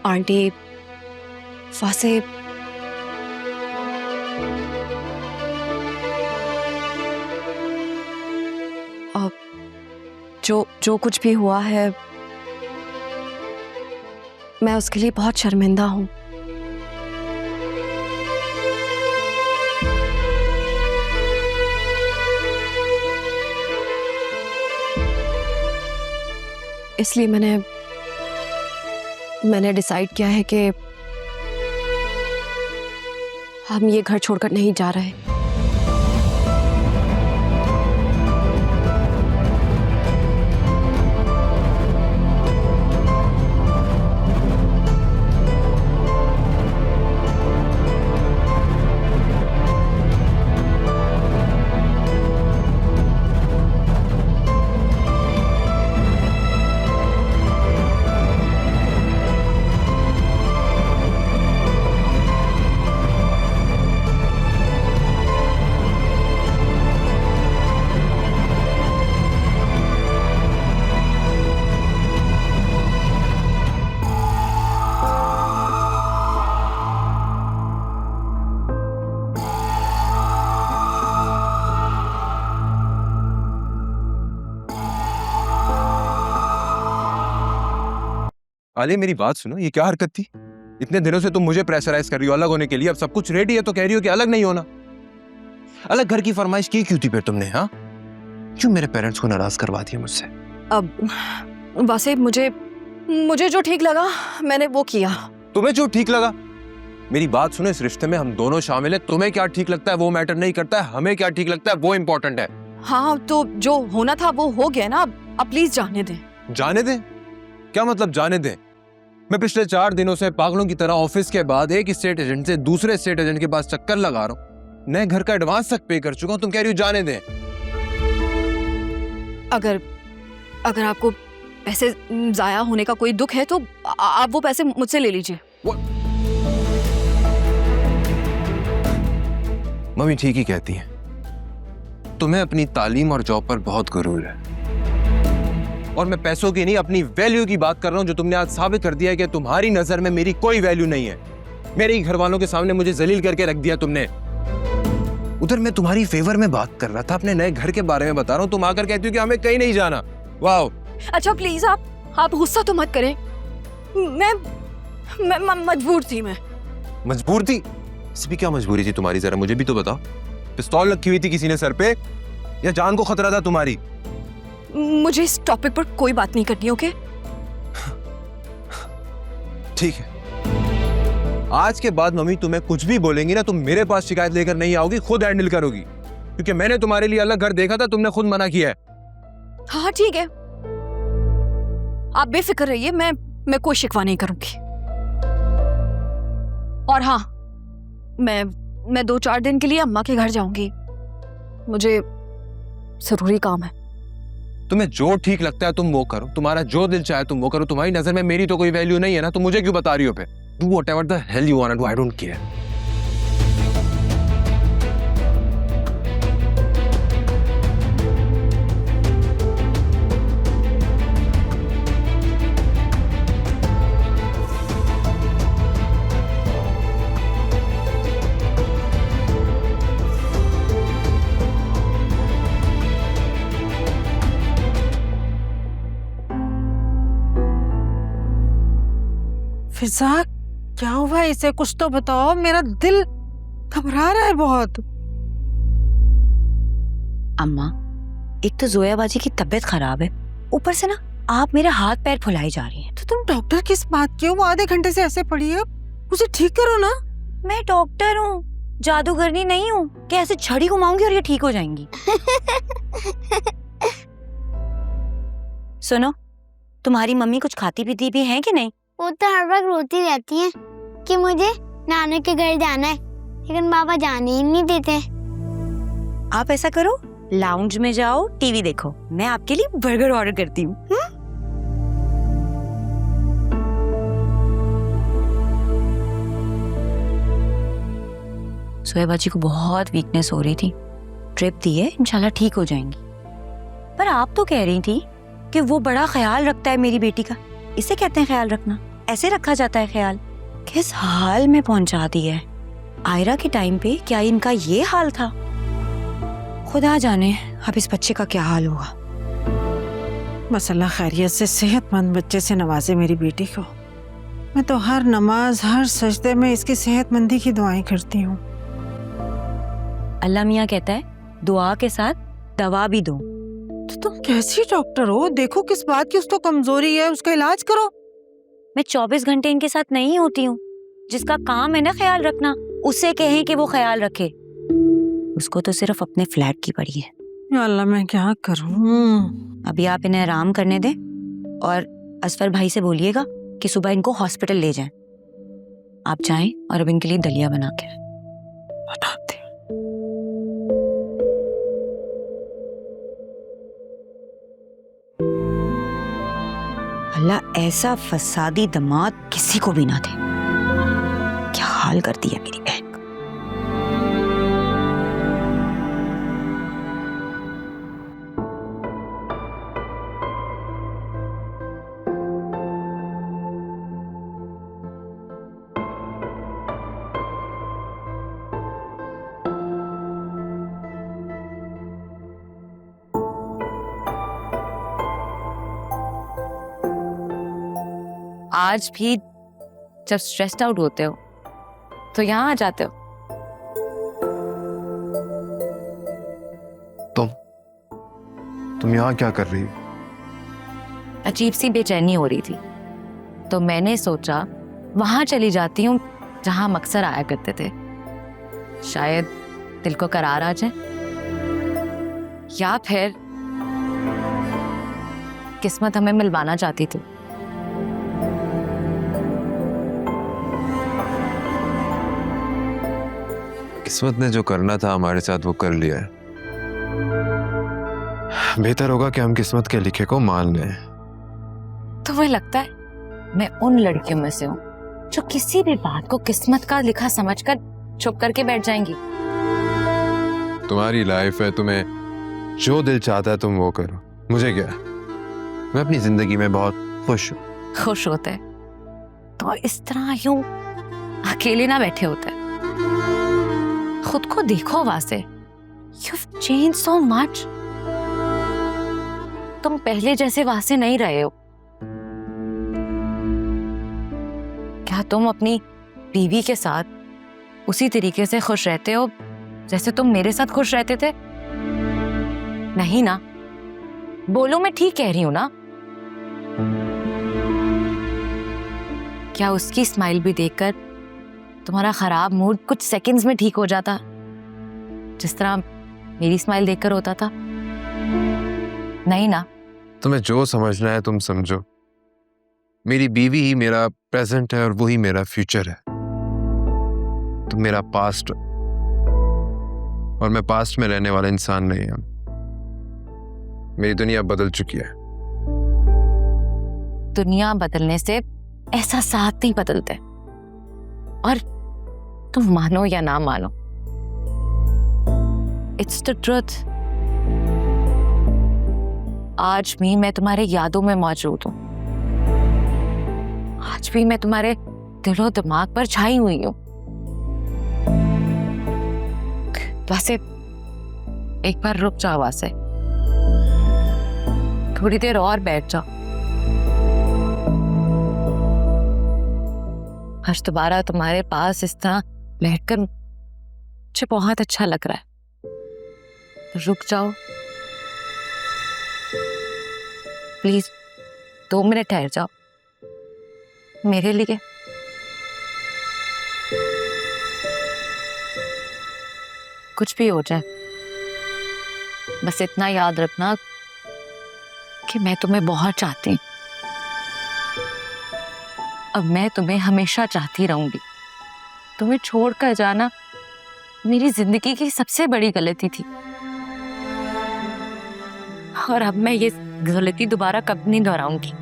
Aunty वासे जो कुछ भी हुआ है मैं उसके लिए बहुत शर्मिंदा हूं। इसलिए मैंने डिसाइड किया है कि हम ये घर छोड़कर नहीं जा रहे। आलिया मेरी बात सुनो, ये क्या हरकत थी? इतने दिनों से तुम मुझे प्रेशराइज कर रही हो अलग होने के लिए, अब सब कुछ रेडी है तो कह रही हो कि अलग नहीं होना। अलग घर की फरमाइश की क्यों थी फिर तुमने? हाँ, क्यों मेरे पेरेंट्स को नाराज करवा दिया मुझसे? अब वैसे मुझे जो ठीक लगा मैंने वो किया। तुम्हें जो ठीक लगा? मेरी बात सुनो, इस रिश्ते में हम दोनों शामिल हैं। तुम्हें क्या ठीक लगता है वो मैटर नहीं करता है, हमें क्या ठीक लगता है वो इंपॉर्टेंट है। हाँ तो जो होना था वो हो गया ना, अब प्लीज जाने दें। जाने दें? क्या मतलब जाने दें? मैं पिछले 4 दिनों से पागलों की तरह ऑफिस के बाद एक स्टेट एजेंट से दूसरे स्टेट एजेंट के पास चक्कर लगा रहा हूँ, नए घर का एडवांस तक पे कर चुका हूँ, तुम कह रही हो जाने दें? अगर आपको पैसे जाया होने का कोई दुख है तो आप वो पैसे मुझसे ले लीजिए। मम्मी ठीक ही कहती हैं, तुम्हें अपनी तालीम और जॉब पर बहुत गुरूर है, और मैं पैसों की नहीं अपनी वैल्यू की बात कर रहा हूं, जो तुमने आज साबित कर दिया है कि तुम्हारी नजर में मेरी कोई वैल्यू नहीं है। मेरे ही घर वालों के सामने मुझे जलील करके रख दिया तुमने। उधर मैं तुम्हारी फेवर में बात कर रहा था, अपने नए घर के बारे में बता रहा हूं, तुम आकर कहती हो कि हमें कहीं नहीं जाना। वाह। अच्छा प्लीज आप गुस्सा तो मत करें, मैं मजबूर थी। मैं मजबूर थी? इस भी क्या मजबूरी थी तुम्हारी, जरा मुझे भी तो बताओ। पिस्तौल रखी हुई थी किसी ने सर पे, या जान को खतरा था तुम्हारी? मुझे इस टॉपिक पर कोई बात नहीं करनी, ओके? ठीक है, आज के बाद मम्मी तुम्हें कुछ भी बोलेंगी ना, तुम मेरे पास शिकायत लेकर नहीं आओगी, खुद हैंडल करोगी, क्योंकि मैंने तुम्हारे लिए अलग घर देखा था, तुमने खुद मना किया है। हाँ ठीक है, आप बेफिक्र रहिए, मैं कोई शिकवा नहीं करूंगी। और हाँ, मैं 2-4 दिन के लिए अम्मा के घर जाऊंगी, मुझे जरूरी काम है। तुम्हें जो ठीक लगता है तुम वो करो, तुम्हारा जो दिल चाहे तुम वो करो। तुम्हारी नजर में मेरी तो कोई वैल्यू नहीं है ना, तुम मुझे क्यों बता रही हो? फिर do whatever the hell you want to, I don't care. Fiza, क्या हुआ इसे? कुछ तो बताओ, मेरा दिल घबरा रहा है बहुत। अम्मा, एक तो जोया बाजी की तबीयत खराब है, ऊपर से ना आप मेरे हाथ पैर फुलाई जा रही हैं। तो तुम डॉक्टर किस बात की हो? वो आधे घंटे से ऐसे पड़ी है, उसे ठीक करो ना। मैं डॉक्टर हूँ, जादूगरनी नहीं हूँ कि ऐसे छड़ी घुमाऊंगी और ये ठीक हो जाएंगी। सुनो, तुम्हारी मम्मी कुछ खाती पीती भी है कि नहीं? वो तो हर वक्त रोती रहती हैं कि मुझे नानू के घर जाना है, लेकिन पापा जाने ही नहीं देते। आप ऐसा करो, लाउंज में जाओ, टीवी देखो, मैं आपके लिए बर्गर ऑर्डर करती हूँ। सोया बाजी को बहुत वीकनेस हो रही थी, ट्रिप दी है, इंशाल्लाह ठीक हो जाएंगी। पर आप तो कह रही थी कि वो बड़ा ख्याल रखता है मेरी बेटी का, इसे कहते हैं ख्याल रखना। ऐसे रखा जाता है ख्याल? किस हाल में पहुंचा दिया है। आयरा के टाइम पे क्या इनका ये हाल था? खुदा जाने अब इस बच्चे का क्या हाल होगा। बस अल्लाह खैरियत से सेहतमंद बच्चे से नवाजे मेरी बेटी को। मैं तो हर नमाज हर सजदे में इसकी सेहतमंदी की दुआएं करती हूँ। अल्लाह मियाँ कहता है दुआ के साथ दवा भी दो। तो तुम कैसी डॉक्टर हो? देखो किस बात की उसको कमजोरी है, उसका इलाज करो। मैं 24 घंटे इनके साथ नहीं होती हूँ। जिसका काम है ना ख्याल रखना, उसे कहें कि वो ख्याल रखे। उसको तो सिर्फ अपने फ्लैट की पड़ी है। या अल्लाह मैं क्या करूँ? अभी आप इन्हें आराम करने दें और असफर भाई से बोलिएगा कि सुबह इनको हॉस्पिटल ले जाएं। आप जाएं और अब इनके लिए दलिया बना के आएं। बताते अल्लाह ऐसा फसादी दामाद किसी को भी ना दे। क्या हाल कर दिया मेरी बहन का। आज भी जब स्ट्रेस्ड आउट होते हो तो यहाँ आ जाते हो। तुम यहाँ क्या कर रही हो? अजीब सी बेचैनी हो रही थी तो मैंने सोचा वहां चली जाती हूँ जहां हम अक्सर आया करते थे। शायद दिल को करार आ जाए या फिर किस्मत हमें मिलवाना चाहती थी। किस्मत ने जो करना था हमारे साथ वो कर लिया है। बेहतर होगा कि हम किस्मत के लिखे को मान लें। तुम्हें लगता है मैं उन लड़कियों में से हूँ जो किसी भी बात को किस्मत का लिखा समझकर चुप करके बैठ जाएंगी? तुम्हारी लाइफ है, तुम्हें जो दिल चाहता है तुम वो करो, मुझे क्या। मैं अपनी जिंदगी में बहुत खुश हूँ। खुश होते तो इस तरह यूं अकेले ना बैठे होते। खुद को देखो वासे, you've changed so much। तुम पहले जैसे वासे नहीं रहे हो। क्या तुम अपनी बीवी के साथ उसी तरीके से खुश रहते हो जैसे तुम मेरे साथ खुश रहते थे? नहीं ना? बोलो मैं ठीक कह रही हूं ना? क्या उसकी स्माइल भी देखकर तुम्हारा खराब मूड कुछ सेकंड्स में ठीक हो जाता जिस तरह मेरी स्माइल देखकर होता था? नहीं ना? तुम्हें जो समझना है तुम समझो। मेरी बीवी ही मेरा प्रेजेंट है और वही मेरा फ्यूचर है। तुम मेरा पास्ट और मैं पास्ट में रहने वाला इंसान नहीं हूं। मेरी दुनिया बदल चुकी है। दुनिया बदलने से एहसासात नहीं बदलते, और तुम मानो या ना मानो, इट्स द ट्रुथ। आज भी मैं तुम्हारे यादों में मौजूद हूं। आज भी मैं तुम्हारे दिलो दिमाग पर छाई हुई हूं। वैसे एक बार रुक जाओ वासे, थोड़ी देर और बैठ जाओ। आज दोबारा तुम्हारे पास इस तरह बैठकर मुझे बहुत अच्छा लग रहा है। तो रुक जाओ प्लीज, 2 मिनट ठहर जाओ मेरे लिए। कुछ भी हो जाए, बस इतना याद रखना कि मैं तुम्हें बहुत चाहती हूँ। अब मैं तुम्हें हमेशा चाहती रहूंगी। तुम्हें छोड़कर जाना मेरी जिंदगी की सबसे बड़ी गलती थी, और अब मैं ये गलती दोबारा कभी नहीं दोहराऊंगी।